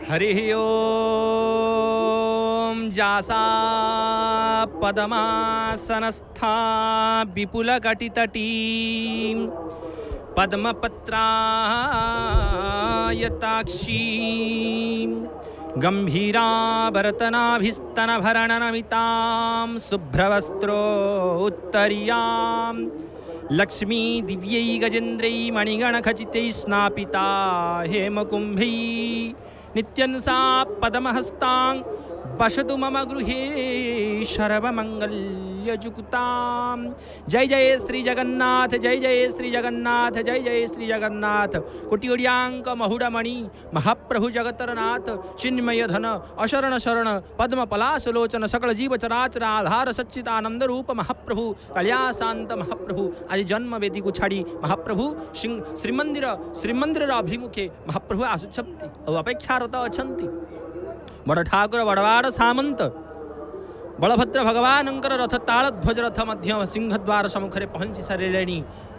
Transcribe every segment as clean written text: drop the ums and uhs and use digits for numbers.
हरिः ओम जासा पद्मासनस्था विपुलकटितटी पद्मपत्रायताक्षी गम्भीराभरतनाभिस्तनभरणनमितां शुभ्रवस्त्रोत्तरीयां लक्ष्मी दिव्यै गजेन्द्रै मणिगणखचितैः स्नापिता हेमकुम्भैः नित्यं सा पद्महस्तां वसतु मम गृहे सर्वमंगल्यजुगुतां। जय जय श्री जगन्नाथ, जय जय श्री जगन्नाथ, जय जय श्री जगन्नाथ। कोटि कोट्यांक महुड़मणि महाप्रभु जगतरनाथ चिन्मय धन अशरण शरण पद्म पलाशलोचन सकल जीव चराचर आधार सच्चिदानंद रूप महाप्रभु कल्याशांत महाप्रभु आज जन्म वेदी को छाड़ी महाप्रभु श्रीमंदिर अभिमुखे महाप्रभु आसुच्छन्ति और अपेक्षारत अछन्ति। बड़ ठाकुर बड़वाड़ सामंत बलभद्र भगवानंकर रथ तालध्वज रथ मध्य सिंहद्वार सम्मुखें पहुंची सारे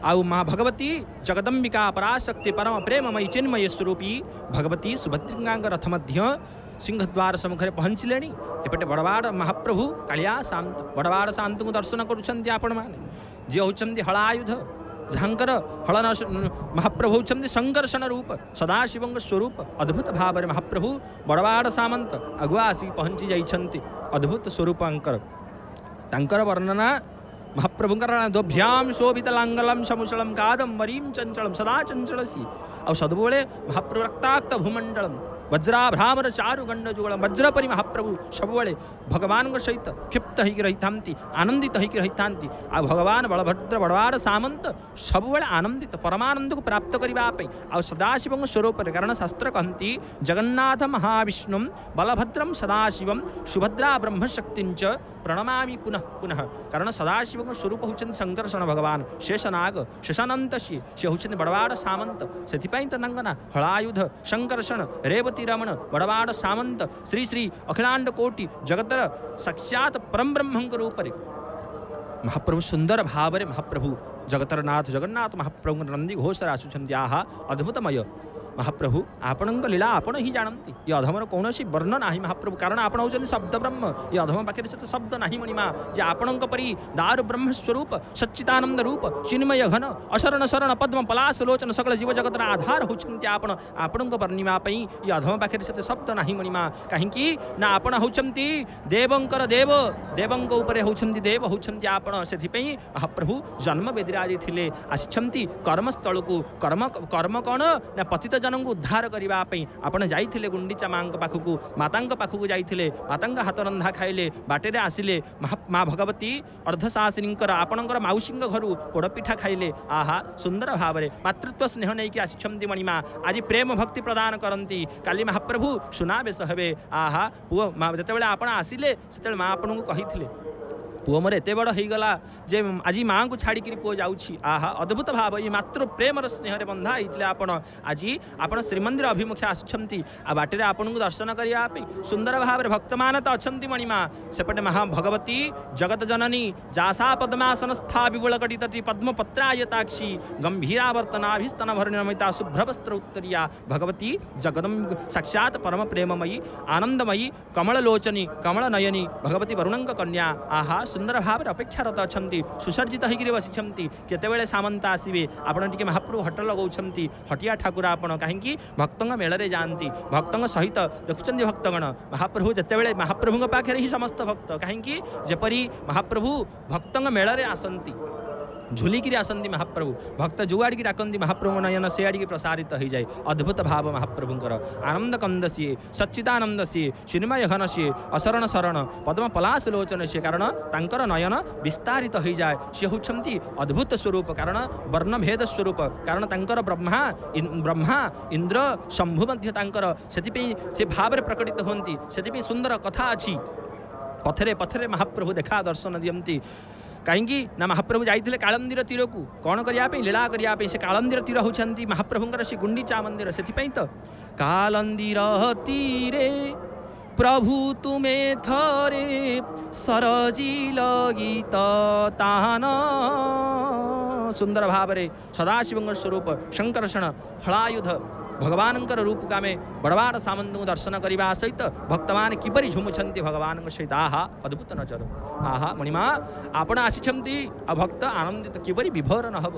आउ माँ भगवती जगदंबिका पराशक्ति परम प्रेममयी चिन्मय स्वरूपी भगवती सुभद्रिका रथ मध्य सिंहद्वार सम्मुखें पहुँचले। एपटे बड़वाड़ महाप्रभु कालिया शांत बड़वाड़ शांत को दर्शन करुँच आपण मैंने जी होती हलायुध झांकर हलन महाप्रभु होती संकर्षण रूप सदाशिव स्वरूप अद्भुत भाव में महाप्रभु बड़वाड़ सामंत अगुआ आसी पहुँची जाइछन्ति। अद्भुत स्वरूपंकर तांकर वर्णना महाप्रभुंकर दोभ्याम शोभित लांगलम समुसलम कादम्बरीं चंचलम सदा चंचलसी और सदबोले महाप्रभु रक्ताक्त भूमंडलम वज्राभ्रामर चारु गंड जुगल वज्रपरि महाप्रभु सबुले भगवान सहित क्षिप्त होकर रही आनंदित होकर रही आ भगवान बलभद्र बड़वाड़ सामंत सबुले आनंदित परमानंद को प्राप्त करने आ सदाशिव स्वरूप कारण शास्त्र कहती जगन्नाथ महाविष्णु बलभद्रम सदाशिव सुभद्रा ब्रह्मशक्ति प्रणमामि पुनः पुनः कारण सदाशिव स्वरूप होती संकर्षण भगवान शेषनाग शेषानंत सी होती बड़वाड़ सामंत से ना हलायुध संकर्षण रेवती रमण बड़वाड़ सामंत श्री श्री अखिलांड कोटि जगतर साक्षात परम ब्रह्म रूप महाप्रभु सुंदर भाव महाप्रभु जगतरनाथ जगन्नाथ महाप्रभु नंदी घोष आसुंच आहा अद्भुतमय महाप्रभु आपण लीला आपण ही जानती ये अधमर कौन वर्ण ना महाप्रभु कारण आपण होती शब्द ब्रह्म ये अधम पाखे से शब्द नहीं मणिमा जे आपण परी दारु ब्रह्मस्वरूप सच्चिदानंद रूप चिन्मय घन अशरण शरण पद्म पलाश लोचन सकल जीव जगतर आधार होती आपण वर्णिमापी ये अधम पाखे से शब्द नहीं मणिमा कहीं ना आपण होती देवंकर देव देवंक उपरे होती देव होती आपण से महाप्रभु जन्म वेदीराजी थे आसी कर्मस्थल को कर्म कर्म कौन ना पतित जन को उद्धार करने आपड़ जाइए गुंडीचा माँ पाखक माता पाखक जाइए माता हाथ रंधा खाइले बाटेरे आसिले माँ भगवती अर्धशासिनी आपणकर माउसी घर पोड़पिठा खाइले आहा सुंदर भाव में मातृत्व स्नेह नहीं आसी मणिमा आज प्रेम भक्ति प्रदान करती काली महाप्रभु सुनावेश हे आहा पुओ जो आप आसिले से माँ आपन को कही पुओ मोर एत बड़ हो गला जे आज माँ को छाड़ी पुओ जाऊँगी आहा अद्भुत भाव ये मातृ प्रेमर स्नेह बंधा होते आप आज आप श्रीमंदिर अभिमुखे आसुँच आ बाटे आपन को दर्शन करने सुंदर भाव में भक्त मान तो अच्छा मणिमा सेपटे महाभगवती जगत जननी जासा पद्मासनस्था विपुलकटितटी पद्मपत्रायताक्षी गंभीरावर्तनाभिस्तन भरणमिता शुभ्रवस्त्र उत्तरीया भगवती जगदम साक्षात परम प्रेममयी आनंदमयी कमललोचनी कमलनयनी भगवती वरुणंक कन्या आहा सुंदर भाव में अपेक्षारत अच्छा सुसर्जित होकर बसी केतबेले सामंत आसवे आपड़ टी महाप्रभु हट लगाउछन्ति हटिया ठाकुर आपण कहीं भक्त मेल जाती भक्त सहित देखुं भक्तगण महाप्रभु जितेबाला महाप्रभु पाखे ही समस्त भक्त कहीं जपरी महाप्रभु भक्त मेल आसती झुलिकी आसती महाप्रभु भक्त जो आड़िकी डाकती महाप्रभु नयन से आड़िकी प्रसारित हो जाए अद्भुत भाव महाप्रभुंर आनंद कंद सी सच्चिदानंद सी चिन्मय घन सी अशरण शरण पद्म पलाश लोचन सी कारण तांकर नयन विस्तारित हो जाए सी होती अद्भुत स्वरूप कारण वर्णभेद स्वरूप कारण तांकर ब्रह्मा इंद्र शंभु से भाव प्रकटित होती से सुंदर कथा अच्छी पथरे पथरे महाप्रभु देखा दर्शन दियंती कहीं ना महाप्रभु जाइए कालंदीर तीर को कौन करने लीला करने से कालंदीर तीर होती महाप्रभुंर से गुंडीचा मंदिर से तो कालंदीर तीरे प्रभु तुमे थरे सरजी लगीत तान सुंदर भाव में सदाशिव स्वरूप संकर्षण हलायुध भगवानଙ୍କର रूपକୁ ଆମେ ବଡ଼ବାଡ଼ ସାମନ୍ତଙ୍କୁ ଦର୍ଶନ କରିବା ସହିତ ଭକ୍ତମାନେ କିପରି ଝୁମୁଛନ୍ତି ଭଗବାନଙ୍କ ସହିତ ଆହା ଅଦ୍ଭୁତ ନଜର ଆହା ମଣିମା ଆପଣ ଆସିଛନ୍ତି ଆଉ ଭକ୍ତ ଆନନ୍ଦିତ କିପରି ବିଭୋର ନ ହେବ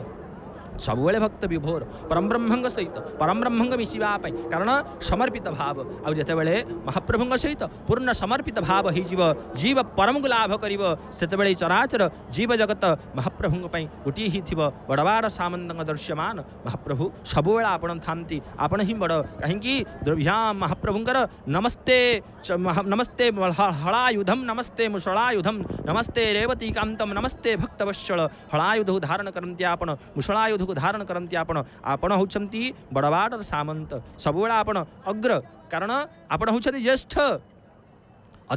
ସବୁବେଳେ ଭକ୍ତ ବିଭୋର ପରମବ୍ରହ୍ମଙ୍କ ସହିତ ପରମବ୍ରହ୍ମଙ୍କ ମିଶିବା ପାଇଁ କାରଣ ସମର୍ପିତ ଭାବ ଆଉ ଯେତେବେଳେ ମହାପ୍ରଭୁଙ୍କ ସହିତ ପୂର୍ଣ୍ଣ ସମର୍ପିତ ଭାବ ହୋଇଯିବ ଜୀବ ପରମକୁ ଲାଭ କରିବ ସେତେବେଳେ ଚରାଚର ଜୀବ ଜଗତ ମହାପ୍ରଭୁଙ୍କ ପାଇଁ ଗୋଟିଏ ହିଁ ଥିବ ବଡ଼ବାଡ଼ ସାମନ୍ତଙ୍କ ଦୃଶ୍ୟମାନ ମହାପ୍ରଭୁ ସବୁବେଳେ ଆପଣ ଥାନ୍ତି ଆପଣ ହିଁ ବଡ଼ କାହିଁକି ଦ୍ରଭ୍ୟାମ ମହାପ୍ରଭୁଙ୍କର ନମସ୍ତେ ନମସ୍ତେ ହଳାୟୁଧମ୍ ନମସ୍ତେ ମୁଷଳାୟୁଧମ୍ ନମସ୍ତେ ରେବତୀ କାନ୍ତମ୍ ନମସ୍ତେ ଭକ୍ତବତ୍ସଳ ହଳାୟୁଧକୁ ଧାରଣ କରନ୍ତି ଆପଣ ମୁଷଳାୟୁଧ धारण करती आपण होचंती बड़बाड़ सामंत सबुबेला आपण अग्र कारण आपण होचंती ज्येष्ठ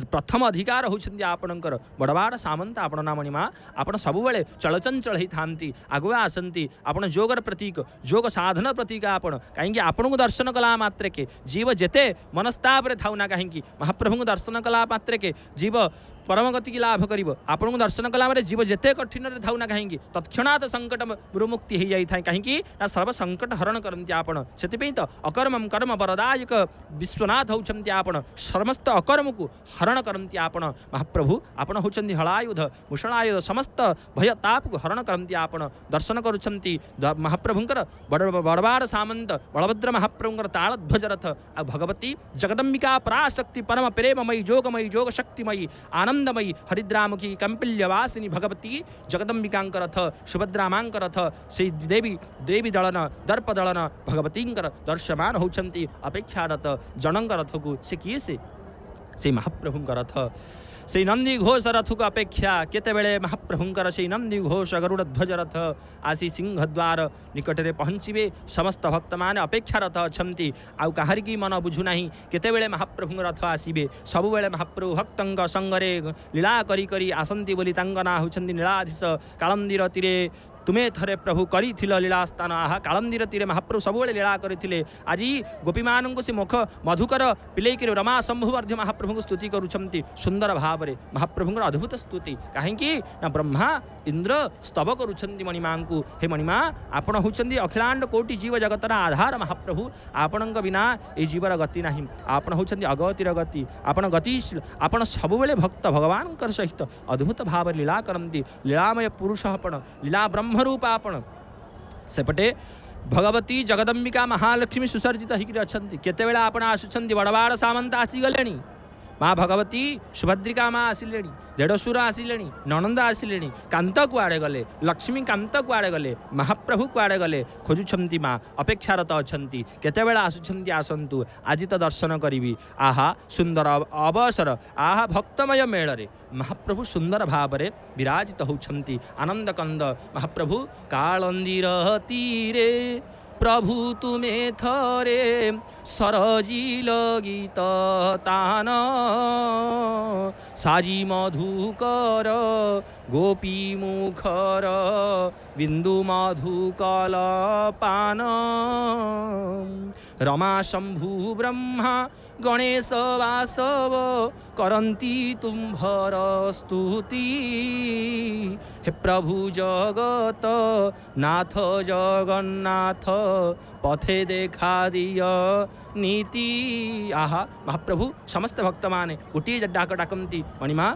प्रथम अधिकार होचंती आपणकर बड़बाड़ सामंत आपण ना मणिमा आपण सबुबेले चलचंचल ही थांती आगुआ आसंती आपण जोगर प्रतीक जोग साधन प्रतीक आपण कहीं आपण को दर्शन कला मात्रे के जीव जेते मनस्ताप रे थाउ ना कहीं महाप्रभु को दर्शन कला मात्रे के जीव परम गति की लाभ करिवो आपण को दर्शन कला मारे जीव जेते कठिन रे थाउ ना कहीं तत्क्षणात संकट मुक्ति हो जाई थाई कहीं ना सर्व संकट हरण करंती आपण सेति पई तो अकर्मम कर्म वरदायक विश्वनाथ होचंती आपण समस्त अकर्म को हरण करंती आपण महाप्रभु आपण होचंती हलायुध मुषलायुध समस्त भय ताप को हरण करंती आपण दर्शन करूछंती महाप्रभुंकर बड़बाड़ सामंत बलभद्र महाप्रभुंकर तालध्वज रथ आ भगवती जगदंबिका पराशक्ति परम प्रेममयी जोगमयी जोग शक्तिमयी आनंदमयी हरिद्रामुखी कंपिल्यवासिनी भगवती जगदंबिकांकर रथ सुभद्रामांकर रथ से देवी देवी दलन दर्प दलन भगवतींकर दर्शमान होचंती अपेक्षारत जनंग रथ को से किए से महाप्रभुंकर रथ से नंदी घोष रथ को अपेक्षा केते बेले महाप्रभुंकर से नंदी घोष गरुड़ ध्वज रथ आसी सिंहद्वार निकट में पहुँचे समस्त भक्त मैंने अपेक्षारत अच्छा आउ कहार की मन बुझु ना केते बेले महाप्रभु रथ आसबे सबु बेले महाप्रभु भक्तंग संगरे लीला करी करी आसंती बोली तांग ना होचंती नीलाधीश कालंदीर तीरे तुम्हें थरे प्रभु करी लीला स्थान आहा कालंदीर तीरे महाप्रभु सबुले लीला करते आज गोपी मान से मुख मधुकर पिलेक रमा शंभुवर्ध्य महाप्रभु को स्तुति करुँच सुंदर भाव में महाप्रभु अद्भुत स्तुति कहीं ना ब्रह्मा इंद्र स्तव करुँच मणिमा को हे मणिमा आपण होती अखिलांड कोटि जीव जगतर आधार महाप्रभु आपण बिना ये जीवर गति ना आपण होती अगतिर गति आपण गतिशील आपण सबुबले भक्त भगवान सहित अद्भुत भाव लीला करती लीलामय पुरुष आपण लीला ब्रह्मरूप आपण सेपटे भगवती जगदंबिका महालक्ष्मी सुसर्जित होकर अच्छा केतेबेला आपण आसुछंती बड़बाड़ सामंत आसीगले माँ भगवती सुभद्रिका माँ आसिले देढ़सुर आसिले ननंद आसिले कांत कुआड़े गले लक्ष्मी कांत कुआड़े गले महाप्रभु कुआड़े गले खोजुछंती माँ अपेक्षारत अच्छा केतेबेला आसुछंती आसंतु आज तो दर्शन करी आहा सुंदर अवसर आहा भक्तमय मेल महाप्रभु सुंदर भाव में विराजित होती आनंद कंद महाप्रभु कालंदीर तीरे प्रभु तुम्हें थरे सरजिल गीत तान साजी मधुकर गोपी मुखर बिंदु मधुकल पान रमा शंभु ब्रह्मा गणेश वासव करंती तुम्भर स्तुति हे प्रभु जगत नाथ जगन्नाथ पथे देखा दिय नीति आहा महाप्रभु समस्त भक्त माने गोटे डाक डाकती मणिमा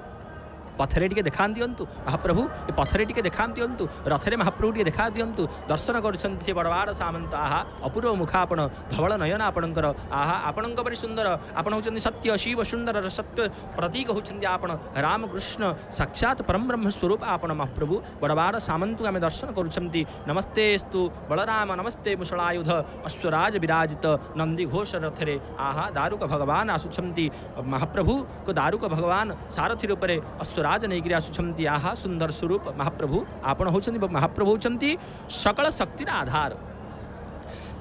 पथरे टिके देखा दिंतु महाप्रभु ये पथरे टिके देखा दिंतु रथरे महाप्रभु टिके देखा दिंतु दर्शन करुछंती से बड़बाड़ सामंत आहा अपूर्व मुखापण धवल नयन आपणकर आहा आपण परि सुंदर आपण होचंती सत्य शिव सुंदर सत्य प्रतीक होचंती आपण रामकृष्ण साक्षात परम ब्रह्म स्वरूप आपण महाप्रभु बड़बाड़ सामंत आम दर्शन करुछंती नमस्तेस्तु बलराम नमस्ते मुषलायुध अश्वराज विराजित नंदी घोष रथरे आहा दारुक भगवान आसुछंती महाप्रभु को दारुक भगवान सारथी रूप से राज नहीं आसुछंती आहा सुंदर स्वरूप महाप्रभु आपण होचंती महाप्रभु होचंती सकल शक्तिर आधार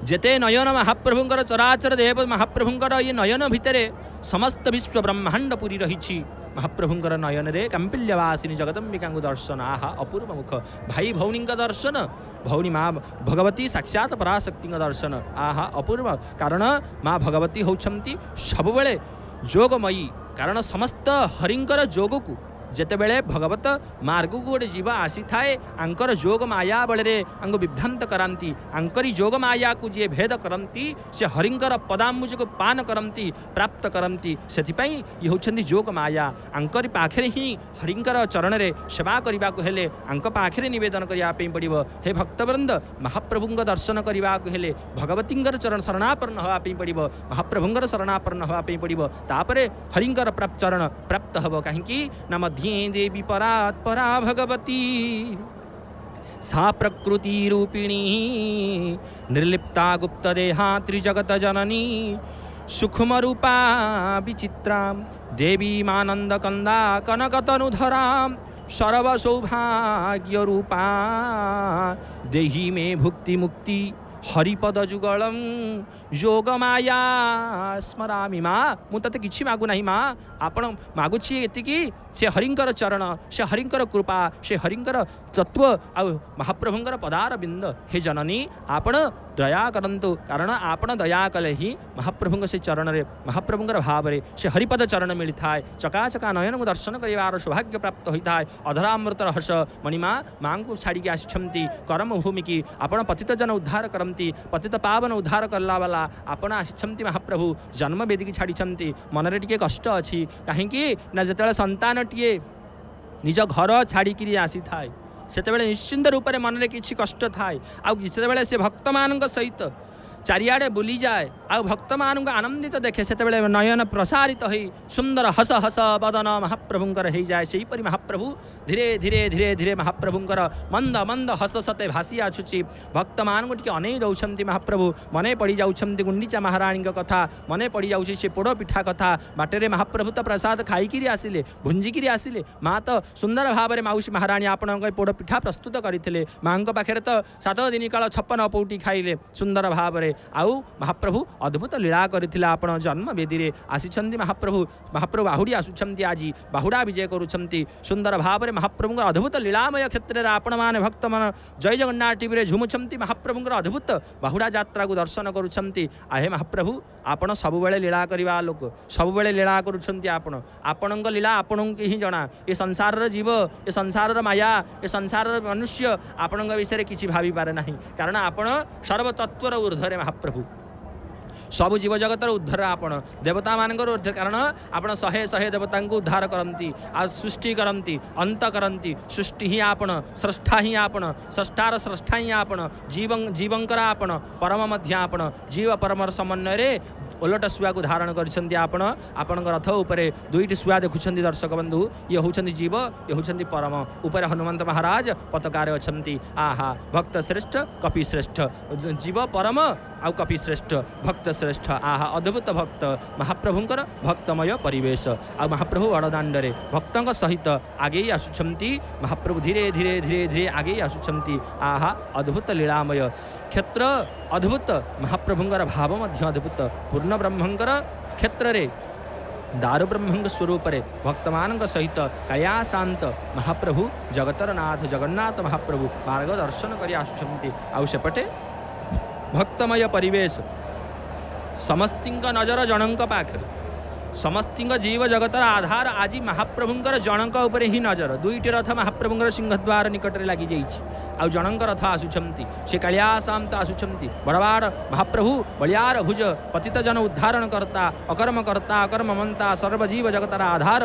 जेते नयन महाप्रभुंकर चराचर देव महाप्रभुंकर ये नयन भितरे समस्त विश्व ब्रह्मांड पूरी रही महाप्रभुंकर नयन रे कंपिल्यवासिनी जगदंबिका दर्शन आहा अपूर्व मुख भाई भौनी दर्शन भौनी माँ भगवती साक्षात पराशक्ति दर्शन आहा अपूर्व कारण माँ भगवती होचंती सबुबले जोगमयी कारण समस्त हरिंकर जोग को जेतेबेले भगवत मार्ग को गोटे जीव आसी थाए आंकर जोग माया बड़े आंको विभ्रांत करांती आंकरी जोग माया को जी भेद करती से हरिंकर पदाम्बुज को पान करती प्राप्त करती से ये होचंदी जोग माया आंकरी पाखरे ही हरिंकर चरण रे सेवा करने को हेले आंक पाखरे निवेदन करने पड़ो हे भक्तवृंद महाप्रभुंग दर्शन करने को हेले भगवतींगर चरण शरणापन्न होगापी पड़ो महाप्रभुंगर शरणापन्न होगापी पड़ो तापरे हरिंकर प्राप्त चरण प्राप्त हम कहीं न मध्ये देवी परात् परा भगवती सा प्रकृति रूपिणी निर्लिप्ता गुप्त देहा त्रिजगत जननी सुखम रूपा विचित्रा देवी मानंद कंदा कनकतनुधरा सर्व सौभाग्य रूपा देहि में भुक्ति मुक्ति हरिपद जुगलम योग माया स्मरामी माँ मु तते किछि मागु नहीं माँ आपण मागुछि एतिकी से हरिंकर चरण से हरिंकर कृपा से हरिंकर तत्व आ महाप्रभुंकर पदार बिंद हे जननी आपण दया करंतु कारण आपण दया कले ही महाप्रभुंग से चरण रे महाप्रभुंकर भाव रे से हरिपद चरण मिली थाए चका चका नयन को दर्शन करिवार सौभाग्य प्राप्त होता है अधरामृत हर्ष मणिमा माँ को छाड़ी आसी कर्म भूमि की आपण पतित जन उद्धार करती पतित पावन उद्धार करला वाला आपण आसी महाप्रभु जन्म वेदी की छाड़ी मनरे टिके कष्ट अच्छी कहीं ना जिते संतान टीए निज घर छाड़ी आसी थाए से निश्चिंत रूप से मनरे किसी कष्ट थाए आते से भक्त मान सहित चारिआडे बुली जाए आ भक्त मान आनंदित देखे से नयन प्रसारित हो सुंदर हस हस बदन महाप्रभुंकर हो जाए से परी महाप्रभु धीरे धीरे धीरे धीरे महाप्रभुंकर मंद मंद हस सते भासी आसुची भक्त मान को अनै दौरान महाप्रभु मने पड़ जाऊँ गुंडीचा महाराणी कथा मने पड़ जाऊँ से पोड़ पिठा कथा बाटे महाप्रभु तो प्रसाद खाईकि आसिले भुंजिकी आसिले माँ तो सुंदर भाव में माउसी महाराणी आपण पोड़ पिठा प्रस्तुत करते माँ पाखे तो 7 दिन काल 56 पौटी खाइले सुंदर भाव में आउ महाप्रभु अद्भुत लीला करथिला आपण जन्म वेदी रे आसीछंती महाप्रभु महाप्रभु बाहुड़ी आसुछंती आज बाहुड़ा विजय करुछंती सुंदर भाव में महाप्रभु अद्भुत लीलामय क्षेत्र रे आपण माने भक्त मन जय जगन्नाथ टीवी रे झुमुछंती महाप्रभु अद्भुत बाहुड़ा यात्रा को दर्शन करुछंती आहे महाप्रभु आपण सब बेले लीला करवा लोक सब बेले लीला करुछंती आपणक लीला आपणक ही जना ये संसार रो जीव ये संसार रो माया ये संसार रो मनुष्य आपणक विषय किछि भाबी पारे नाही कारण आपण सर्वतत्वर ऊर्ध्वरे महाप्रभु सब जीव जगतर उद्धार आपण देवता मानकर उद्धार कारण आपण 100 देवता को उद्धार करती आ सृष्टि करती अंत करती सृष्टि ही आपण स्रष्टा ही आपण स्रष्टार स्रष्टा ही आपण जीवंकर आपण परम मध्य आपण जीव परमर समन्वय रे ओलट शुआ को धारण कर आपण रथ उपरे 2टी शुआ देखुं दर्शक बंधु ये होचंदी जीव ये होचंदी परम उपरे हनुमंत महाराज पताकार अछंती आहा भक्त श्रेष्ठ कपि श्रेष्ठ जीव परम आ कपि श्रेष्ठ भक्त श्रेष्ठ आहा अद्भुत भक्त महाप्रभुंकर भक्तमय परिवेश आ महाप्रभु बड़दाण्डे भक्तों सहित आगे आसुछंती महाप्रभु धीरे धीरे धीरे धीरे आगे आसुछंती आहा अद्भुत लीलामय क्षेत्र अद्भुत महाप्रभुंकर भाव मध्य अद्भुत पूर्ण ब्रह्मंकर क्षेत्र रे दारु ब्रह्मंग स्वरूप रे भक्तमान सहित काया शांत महाप्रभु जगतर नाथ जगन्नाथ महाप्रभु मार्गदर्शन कर आसुछंती आउ सेपटे भक्तमय परिवेश समस्तिंक नजर जनक पाखरे समस्तिंक जीव जगतर आधार आज महाप्रभुंकर जनक उपरे ही नजर 2टी रथ महाप्रभुंकर सिंहद्वार निकट में लगी जाइए जनक रथ आसुछंती से कालिया शांत आसुछंती बड़वाड़ महाप्रभु बलियार भुज पतित जन उद्धारण करता अकर्म मंता सर्वजीव जगतर आधार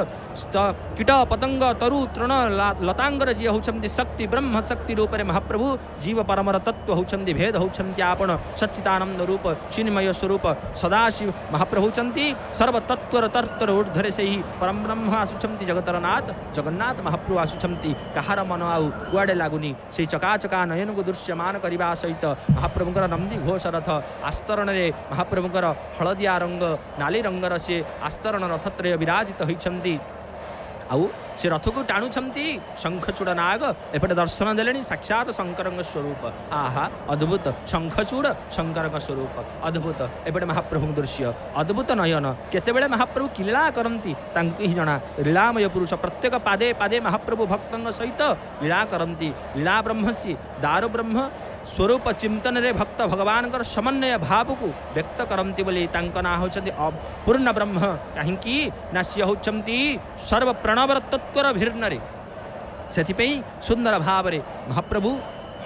कीट पतंग तरु तृण लतांगर जी होचंती शक्ति ब्रह्म शक्ति रूप में महाप्रभु जीव परमर तत्व होचंती भेद होचंती आपण सच्चिदानंद रूप चिन्मय स्वरूप सदाशिव महाप्रभु चंती सर्वतत्व तर्तर ऊर्ध्वरे से ही परम ब्रह्म आसुछंती जगतरनाथ जगन्नाथ महाप्रभु आसुछंती कहार मन आउ कुआडे लागुनी से चकाचका नयन को दृश्यमान करने सहित महाप्रभुंकर नंदी घोष रथ आस्तरण रे महाप्रभुंकर हलदिया रंग नाली रंगर से आस्तरण रथत्रय विराजित होइछंती आउ से रथ को टाणुछंती शंखचूड़ नाग एपटे दर्शन देले साक्षात शंकर स्वरूप आहा अद्भुत शंखचूड़ शंकर स्वरूप अद्भुत एपटे महाप्रभु दृश्य अद्भुत नयन केतेबेले महाप्रभु लीला करती ही जना लीलामय पुरुष प्रत्येक पादे पादे महाप्रभु भक्तों सहित लीला करती लीला ब्रह्म से दारु ब्रह्म स्वरूप चिंतन रे भक्त भगवान समन्वय भाव को व्यक्त करती बोली ना होचंती पूर्ण ब्रह्म कहीं ना सी होचंती सर्व प्रणव तत्व उत्तर भिन्नरे से सुंदर भाव महाप्रभु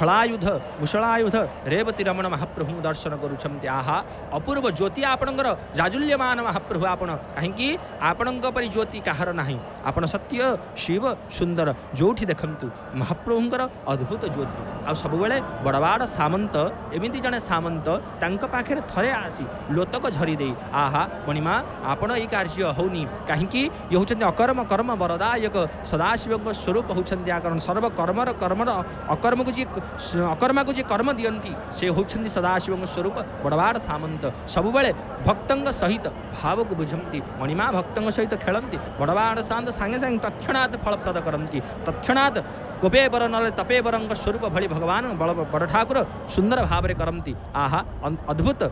हलायुध मुसलायुध रेवती रमण महाप्रभु दर्शन करुछन्ति। आहा अपूर्व ज्योति आपणकर जाजुल्यमान महाप्रभु आपण कहीं आपणक परि ज्योति कहार नाही। आपण सत्य शिव सुंदर जोठी देखंतु महाप्रभुंकर अद्भुत ज्योति आ सबुबले बड़वाड़ सामंत एमिति जने सामंत तांक पाखे थरे आसी लोतक झरी दे आहा मणिमा आपण ई कार्य होनी कहीं ये होचंती अकर्म कर्म वरदायक सदाशिव स्वरूप होचंती। कारण सर्व कर्मर कर्मर अकर्म को जी अकर्मा को जी कर्म दियंती से होचंती सदाशिव स्वरूप बड़वाड़ सामंत सबुबले भक्तंग सहित भाव को बुझंती मणिमा भक्तंग सहित खेलती बड़वाड़ शांत सांगे सांगे तत्क्षणात् फलप्रद करती तत्क्षणात् कोपे बर नले तपे बरंग स्वरूप भली भगवान बड़ ठाकुर सुंदर भाव करती। आहा अद्भुत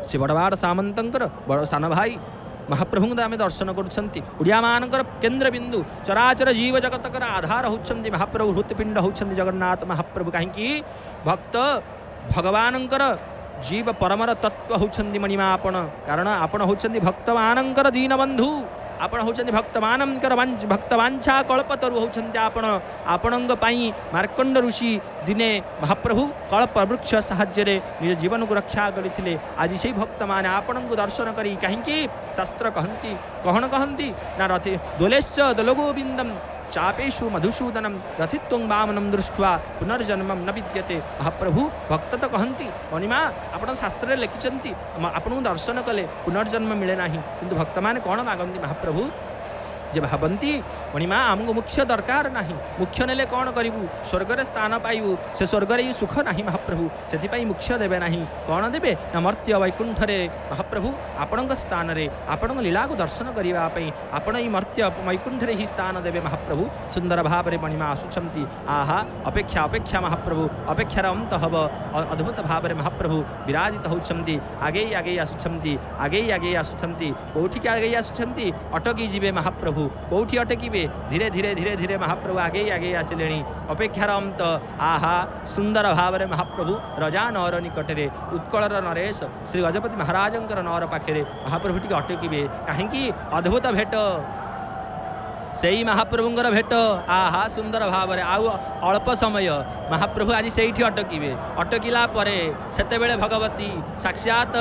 से बड़वाड़ सामंतर बड़ सान भाई महाप्रभु आम दर्शन करुँच ओडिया मानकर केन्द्र बिंदु चराचर जीव जगतकर आधार होती महाप्रभु हृत्पिंड होती जगन्नाथ महाप्रभु कहीं भक्त भगवानंकर जीव परमर तत्व होती मणिमा आपण कारण आपण होती भक्त मानकर दीनबंधु आपण होचंती भक्तमानंकर भक्तवांछा कल्पतरु होचंती आपण आपणंग पाई मार्कंड ऋषि दिने महाप्रभु कल्प वृक्ष साहाय्य निज जीवन को रक्षा करते आज से भक्त मैंने आपण को दर्शन करी कहीं शास्त्र कहती कहन कहती ना रथे दोलेश्च दलगोविंदम चापेशु मधुसूदनम रथित्व वामनम दृष्ट्वा पुनर्जन्म न विद्यते। महाप्रभु भक्त तो कहती मणिमा आपण शास्त्र लिखिं आपन दर्शन कले पुनर्जन्म मिले ना किंतु भक्त मैंने कौन मागती महाप्रभु जे भावती मणिमा आमको मुख्य दरकार ना मुख्य नेले कौन करूँ स्वर्गर स्थान पाइबू से स्वर्गर ही सुख ना महाप्रभु से मुख्य देवे ना कौन देवे ना मर्त्य वैकुंठरे महाप्रभु आपण स्थान में आपण लीला को दर्शन करने आपण ही मर्त्य वैकुंठरे ही स्थान देवे महाप्रभु सुंदर भाव में मणिमा आसुंच। आहा अपेक्षा अपेक्षा महाप्रभु अपेक्षार अंत हम अद्भुत भाव में महाप्रभु विराजित होती आगे आगे आसुंच आगे आगे आसुंच कौटिक आगे आसुंच अटकी जीवे महाप्रभु कौटी अटकिबे धीरे धीरे धीरे धीरे महाप्रभु आगे आगे आसिले अपेक्षार अंत। आहा सुंदर भाव में महाप्रभु रजा नर निकटरे उत्कलर नरेश श्री गजपति महाराजंकर नर पाखे महाप्रभु टी अटकिबे कहीं अद्भुत भेट से महाप्रभुंर भेट। आहा सुंदर भाव में आउ अल्प समय महाप्रभु आज से अटकिबे अटकिला परे सेतेबेले भगवती साक्षात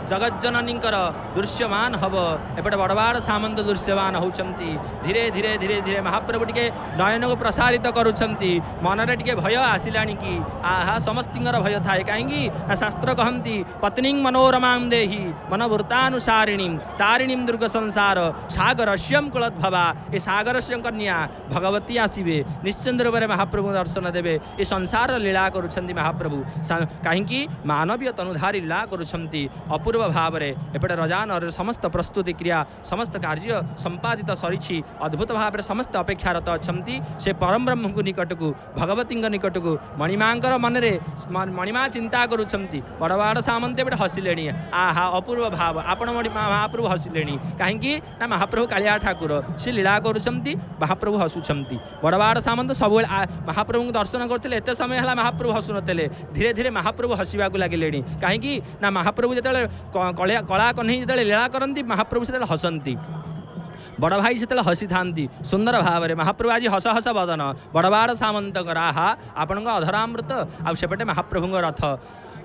जगज्जननींकर दृश्यमान हब एपटे बड़वाड़ सामंत दृश्यमान होचंती धीरे धीरे धीरे धीरे महाप्रभु टिके नयन को प्रसारित करुछंती मनरे टिके भय आसिलानी कि आहा समस्तिंगर भय थाए कहीं शास्त्र कहती पत्नी मनोरमा देहि मनवृत्तानुसारिणी तारिणी दुर्ग संसार सागरश्यम कुलद्भवा ये सागरश्य कन्या भगवती आसवे निश्चिंत रूप में महाप्रभु दर्शन देवे ये संसार लीला करुछंती महाप्रभु कहीं मानवीय तनुधारी लीला करुछंती अपूर्व भाव में एपटे रजानर समस्त प्रस्तुति क्रिया समस्त कार्य संपादित सरी अद्भुत भाव में समस्त अपेक्षारत अच्छा से परम ब्रह्म को निकट को भगवती निकट को मणिमांकर मनरे मणिमा चिंता करुछंती बड़वाड़ सामंत एपटे हसिले आहा अपूर्व भाव आपण महाप्रभु हसिले कहीं महाप्रभु कालिया ठाकुर से लीला करुछंती महाप्रभु हसुछंती बड़वाड़ सामंत सब महाप्रभु दर्शन करते एत समय है महाप्रभु हसुनते धीरे धीरे महाप्रभु हसवा लगिले कहीं महाप्रभु जो कला कन्हई जो लीला करती महाप्रभु से हसंती बड़ भाई से हसी था सुंदर भाव में महाप्रभु आज हस हस बदन बड़वाड़ सामंत आहा आपण अधरामृत आसेपटे महाप्रभु रथ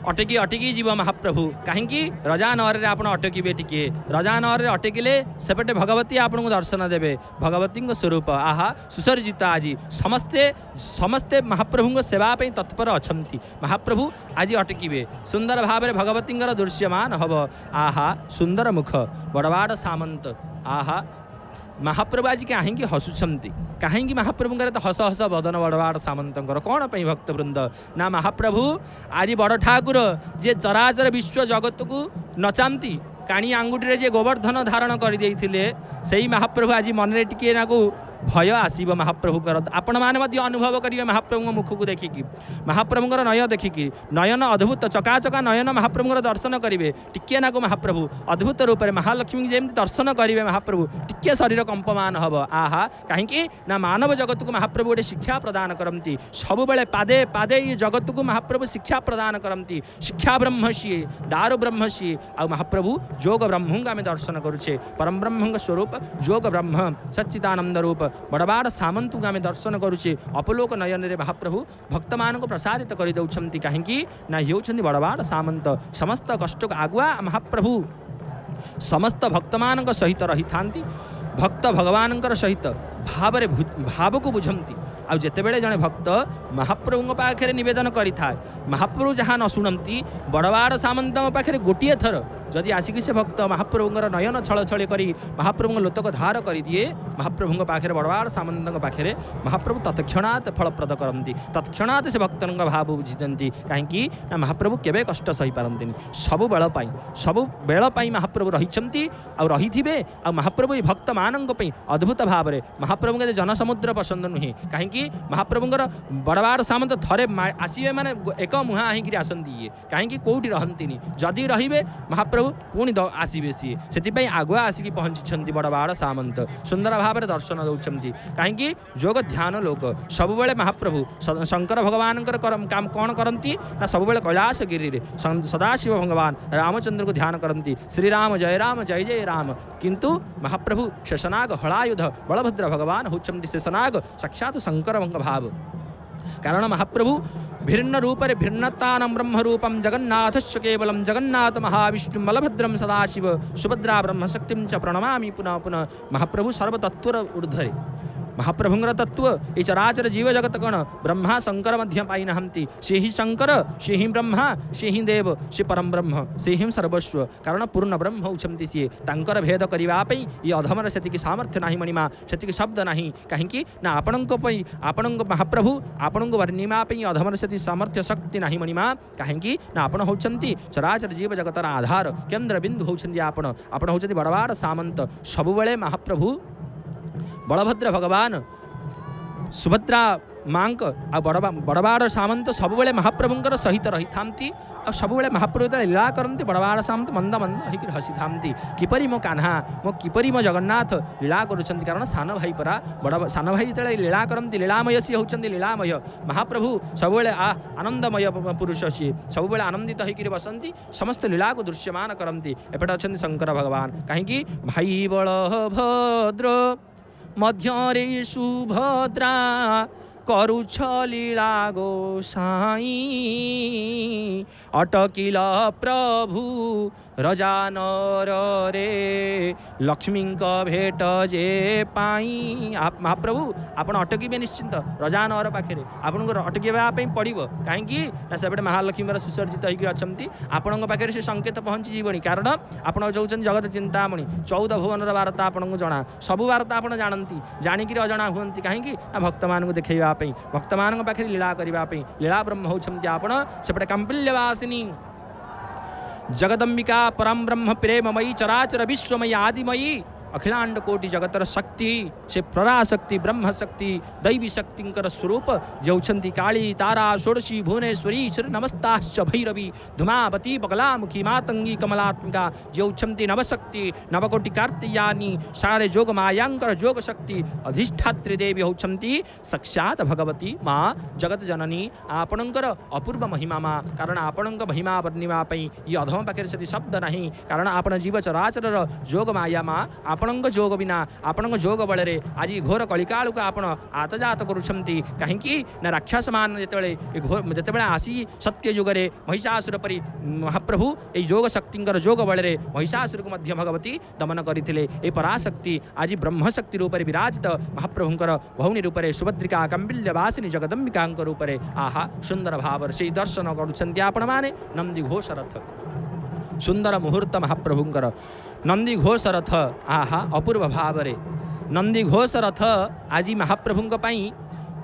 अटकी अटकी जीव महाप्रभु कहीं रजानर आप अटके टिके रजानर अटकिले सेपटे भगवती आपन को दर्शन देवे भगवती स्वरूप आहा सुसर्जित आज समस्ते समस्ते महाप्रभु सेवाई तत्पर अच्छा महाप्रभु आज अटकिबे सुंदर भाव में भगवती दृश्यमान हब आहा सुंदर मुख बड़वाड़ सामंत आहा महाप्रभु आज कहीं हसुंट कहीं महाप्रभु तो हस हस बदन बड़वाड़ सामंतर कौन पर भक्तवृंद ना महाप्रभु आज बड़ ठाकुर जे चराचर विश्व जगत को नचाती काणी आंगुठी जे गोवर्धन धारण करदे से महाप्रभु आज मन टिके नाकू भय आसब महाप्रभु आपण मैंने अनुभव करेंगे महाप्रभु मुख को देखिकी महाप्रभुर नय देखिकी नयन अद्भुत चकाचका नयन महाप्रभुर दर्शन करेंगे टिके नाकू महाप्रभु अद्भुत रूप में महालक्ष्मी जमी दर्शन करेंगे महाप्रभु टिके शरीर कंपमान हम आहा कहीं ना मानव जगत को महाप्रभु गोटे शिक्षा प्रदान करती सब बेले पादे पादे ये जगत को महाप्रभु शिक्षा प्रदान करती शिक्षा ब्रह्म सी दारु ब्रह्म सी आ महाप्रभु जोग ब्रह्म आम दर्शन करुचे परम ब्रह्म स्वरूप जोग ब्रह्म सच्चिदानंद रूप बड़बाड़ सामंत को आम दर्शन करुचे अपलोक नयन रे महाप्रभु भक्त मान प्रसारित कर दौरान कहीं ना ये बड़बाड़ सामंत समस्त कष्ट को आगुआ महाप्रभु समस्त भक्त मान सहित रही था भक्त भगवान सहित भाव को बुझती आ जितेबले जड़े भक्त महाप्रभु पाखे नवेदन करें महाप्रभु जहाँ न शुणती बड़बाड़ सामंत पाखे गोटे थर जदि आसिक से भक्त महाप्रभुंर नयन छल छल कर महाप्रभु लोतक धार कर दिए महाप्रभु पाखे बड़बाड़ सामंत पाखे महाप्रभु तत्क्षणात् फलप्रद करती तत्क्षणात् से भक्त भाव बुझी कहीं महाप्रभु केवे कष्ट सही पारती सबु बेल महाप्रभु रही रही महाप्रभु ये भक्त मानों अद्भुत भाव में महाप्रभु के जनसमुद्र पसंद नुहे कहीं महाप्रभुंर बड़बाड़ सामंत थरे आसवे माने एक मुहां होकर आसती कहीं कौटी रहती जदि रे महाप्रभु पुणी आसवे सी से आगुआ आसिक पहुँची बड़बाड़ सामंत सुंदर भाव में दर्शन दौरान कहीं जोग ध्यान लोक सबुबले महाप्रभु शंकर भगवान काम कौन करती ना सबुबले कैलाशगिरी रे सदाशिव भगवान रामचंद्र को ध्यान करती श्रीराम जय राम किंतु महाप्रभु शेषनाग हलायुध बलभद्र भगवान होती शेषनाग साक्षात शंकर भाव कारण महाप्रभु भिन्न रूपरे भिन्नतानं ब्रह्म रूपम जगन्नाथस्य केवलम जगन्नाथ महाविष्णु बलभद्रम सदाशिव सुभद्रा ब्रह्मशक्तिं च प्रणमामि पुनः पुनः महाप्रभु सर्वतत्वर ऊर्ध्वरे महाप्रभुंर तत्व ये चराचर जीव जगत कण ब्रह्मा शंकर मध्य पाई नहंती से ही शंकर से ही ब्रह्मा से ही देव से परम ब्रह्म से ही सर्वस्व कारण पूर्ण ब्रह्म होती सी तांकर भेद करने ये अधमर से सामर्थ्य नहीं मणिमा से शब्द नहीं कहीं ना आपण महाप्रभु आपण वर्णिमापी अधमर से सामर्थ्य शक्ति नहीं मणिमा कहीं ना आपण होती चराचर जीव जगतर आधार केन्द्र बिंदु होती आपण होती बड़बाड़ सामंत सबुबले महाप्रभु बलभद्र भगवान सुभद्रा मांक आ बड़बाड़ सामंत सबुबले महाप्रभुंर सहित रही था सबुबले महाप्रभु लीला करती बड़बाड़ सामंत मंद मंद होकर हसी था किपरि मो कान्हा मो किपरि मो जगन्नाथ लीला करुँच कारण सान भाई परा बड़ सान भाई जो लीला करती लीलामय सी होती लीलामय महाप्रभु सबुबले आनंदमय पुरुष सी सबुबले आनंदित होकर बसती समस्त लीला को दृश्यमान करती एपटे अच्छा शंकर भगवान कहीं भाई बलभद्र मध्यरे सुभद्रा करुछ लीला गोसाई अटकिल प्रभु रजानर रे लक्ष्मी भेट जे पाई महाप्रभु आपण अटकबे निश्चिंत रजानर पाखे आपन अटकवाई पड़ो कहीं से महालक्ष्मी सुसर्जित होकर अच्छा आपण पाखे से संकेत पहुँची जीवनी कारण आपड़ जो जगत चिंतामणि 14 भुवनर वार्ता आपको जना सबू वार्ता आप जानती जाणिक अजना हूँ कहीं भक्त मान देखा भक्त मान पाखे लीला करने लीला ब्रह्म होती आपण सेपटे कांपिल्यवासिनी जगदंबिका परम ब्रह्म प्रेममयी चराचर विश्वमयी आदिमयी अखिलांड कोटि जगतर शक्ति से पराशक्ति ब्रह्म शक्ति दैवी शक्तिंकर स्वरूप जौछंती काली तारा षोडशी भुवनेश्वरी श्री नमस्ताश्च भैरवी धुमावती बगलामुखी मातंगी कमलात्मिका जौछंती नवशक्ति नवकोटि कार्तियानी सारे जोग मायांकर जोग शक्ति अधिष्ठात्री देवी होती साक्षात भगवती माँ जगत जननी आपणकर अपूर्व महिमा माँ कारण आपण महिमा वर्णिमापी ये अधम पाखे से शब्द नहीं कारण आपण जीव चराचर जोग माया माँ आपण जोग बिना आपण जोग बल आज घोर कलिकाल को आपण आतजात करुँच कहीं ना राक्षस मान जिते आसी सत्य युगरे महिषासुर परी महाप्रभु ये योग शक्ति जोग बल महिषासुर को मध्य भगवती दमन करते पराशक्ति आज ब्रह्मशक्ति रूप में विराजित महाप्रभुंर भौनी रूप में सुभद्रिका कंबिल्यवासिनी जगदंबिका रूप में आहा सुंदर भाव से दर्शन करुँच आपण मैंने नंदी घोष रथ सुंदर मुहूर्त महाप्रभुंकर नंदी घोष रथ आहा अपूर्व भाव रे नंदी घोष रथ आज महाप्रभु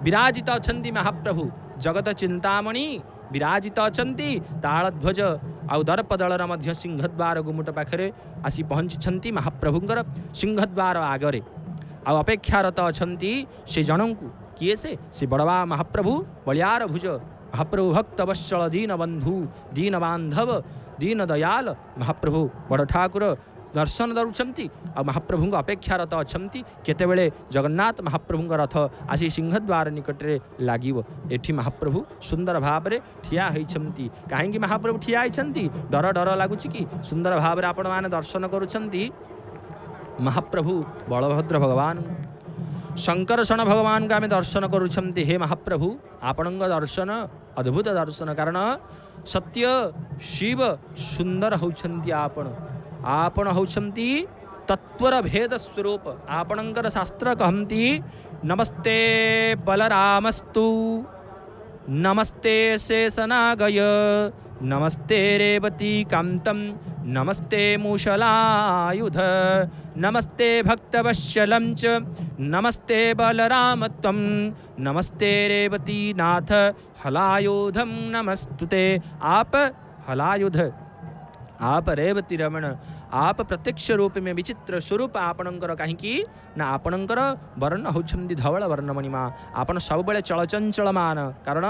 विराजित अच्छा महाप्रभु जगत चिंतामणि विराजित अच्छा तालध्वज आउ दर्पदलर मध्य सिंहद्वार गुमुट पाखे आसी पहुँची महाप्रभुंकर सिंहद्वार आगरे आउ अपेक्षारत अच्छा से जनों को किए से बड़वा महाप्रभु बलियार भुज महाप्रभु भक्त वत्सल दीन बंधु दीन बांधव दीन दयाल महाप्रभु बड़ ठाकुर दर्शन दौरान आ महाप्रभु अपेक्षारत अच्छा केतेबेले जगन्नाथ महाप्रभु रथ आसी सिंहद्वार निकटरे लागिव एठी महाप्रभु सुंदर भाव में ठिया होती कहीं महाप्रभु ठिया होती डर डर लगुच कि सुंदर भाव में आपण मैंने दर्शन करुँच महाप्रभु बलभद्र भगवान शंकरषण भगवान को आम दर्शन करुछंती हे महाप्रभु आपण दर्शन अद्भुत दर्शन कारण सत्य शिव सुंदर होउछंती आपण होउछंती तत्वर भेद स्वरूप आपणकर शास्त्र कहती नमस्ते बलरामस्तु नमस्ते शेषनागय नमस्ते रेवती कांतम नमस्ते मूषलायुध नमस्ते भक्तवत्सलं च नमस्ते बलरामत्वं नमस्ते रेवती नाथ हलायुधम नमस्तुते। आप हलायुध आप रेवती रमण आप प्रत्यक्ष रूप में विचित्र स्वरूप आपणकर कहीं ना आपणकर वर्ण होती धवल वर्णमणिमा आपण सब चलचंचलमान कारण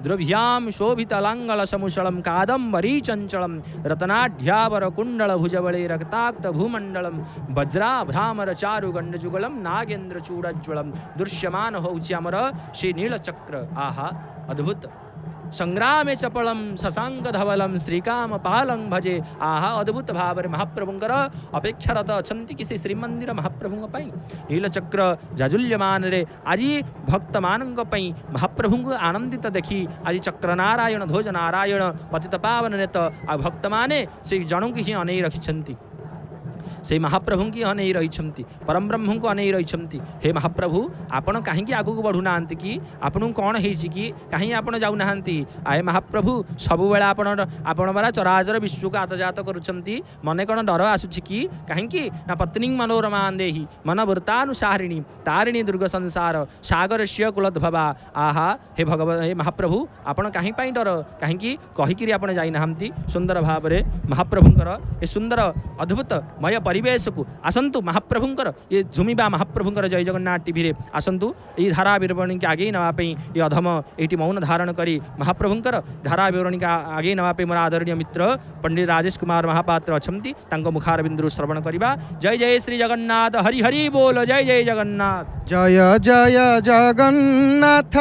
द्रव्याम शोभितलांगल समुशलम कादम्बरी चंचलम रत्नाढ्यावर कुंडल भुजबले रक्ताक्त भूमंडलम वज्राभ्रामर चारु गंडजुगलम नागेन्द्र चूड़ज्वलम दृश्यमान होमर श्री नीलचक्र आहा अद्भुत संग्रामे चपलम शशांक धवलम श्रीकाम पालं भजे आहा अद्भुत भाव महाप्रभुंकर अपेक्षारत अच्छा किसी श्रीमंदिर महाप्रभु नीलचक्र जाजुल्यमान रे आज भक्त मान महाप्रभु को आनंदित देखी आज चक्र नारायण ध्वज नारायण पतित पावन नेत आ भक्त माने से जन की ही अनै रखिछंती से महाप्रभु की अनै रही परम ब्रह्म को अनै रही हे महाप्रभु आपण कहीं आगू को बढ़ुना कि आपन कौन है कि कहीं आप जाऊना आए महाप्रभु सब बेला आपण बारा चराचर विश्व को आतजात करुँच मन कौन डर आसूँ कि कहीं ना पत्नी मनोरमा देही मन वृत्तानुसारिणी तारिणी दुर्ग संसार सागर श्य कुलोद्भवा आहा हे भगवान हे महाप्रभु आपण कहीं डर कहीं कहीकि आप जाइना सुंदर भाव में महाप्रभुंकर ये सुंदर अद्भुत मय परिवेश को आसतु महाप्रभुंकर ये झुमिबा महाप्रभुंकर जय जगन्नाथ टीवी रे आसतु ये धारा विवरणी के आगे नापी ये अधम ये मौन धारण करी महाप्रभुंकर धारा विवरणी के आगे नापी मोर आदरणीय मित्र पंडित राजेश कुमार महापात्र अच्छा मुखार बिंदु श्रवण करवा। जय जय श्री जगन्नाथ हरि हरि बोल जय जय जगन्नाथ जय जय जगन्नाथ।